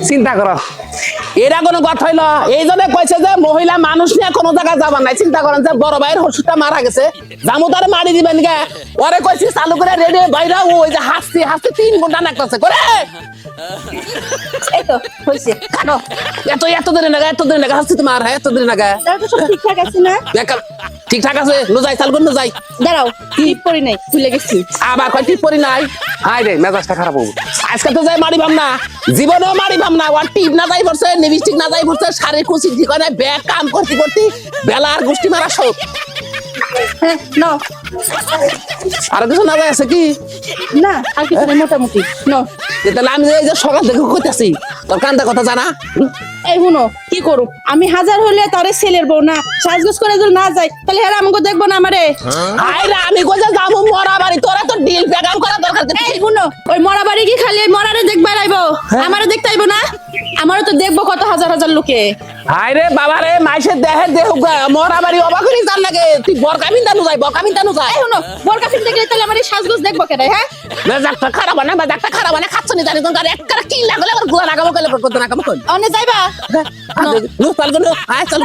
চিন্তা করো এরা কোনো কথা হইলো এই জন্য কইছে যে মহিলা মানুষ নিয়ে কোনো জায়গায় যাবার নাই চিন্তা করেন যে বড় ভাইয়ের হসুরটা মারা গেছে জামু তারে মারি দিবেন গে পরে কইছি চালু করে রেডি বাইরা ওই যে হাসছি হাসছি 3 ঘন্টা নাকতাছে করে এই তো হইছে নাও এত দিন লাগা হাসছি তোমার এত দিন লাগা তাহলে তো সব ঠিকঠাক আছে না বেকার ঠিকঠাক আছে লুজাই চাল কোন যাই দাঁড়াও টিপ করি নাই ভুলে গেছি আবার কয় টিপ পরি নাই হাই রে মেজাজটা খারাপ হবো আজকে তো যাই মারি ভাবনা জীবনেও মারি ভাবনা ওর টিপ না যাই পড়ছে লিপস্টিক না যাই পড়ছে শাড়ি কুচি ঠিকানায় ব্যাগ কাম করতে করতে বেলার গোষ্ঠী মারা সব হ্যাঁ নাও আর কিছু না যায় আছে কি না আর কিছু নেই, মোটামুটি নাও তাহলে আমি এই যে সকাল থেকে কইতাছি তোর কান্দা কথা জানা এই শুনো কি করুক আমি হাজার হলে তোরে ছেলের বউ না সাজগোজ করে যদি না যাই তাহলে হেরা আমাকে দেখবো না আমারে হাই রে আমি কইছে যাবো মরা বাড়ি তোরা তো ডিল পেগাম করা দরকার এই শুনো ওই মরা বাড়ি কি খালি ওই মরারে দেখবা আইবো আমারে দেখতে আইবো না আমারও তো দেখবো কত হাজার হাজার লোকে হাই রে বাবা রে মাইসের দেহে দেহ মরা বাড়ি অবাক হয়ে যান লাগে তুই বরকামিন দানু যাই এই শুনো বরকা ফিরতে গেলে তাহলে আমার এই সাজগোজ দেখবো কেন হ্যাঁ মেজাজটা খারাপ না মেজাজটা খারাপ না খাচ্ছ নি জানি তোর একটা কি লাগলে আবার গুলা লাগাবো কইলে করতে লাগাবো কই অনে যাইবা নু চাল আয় চল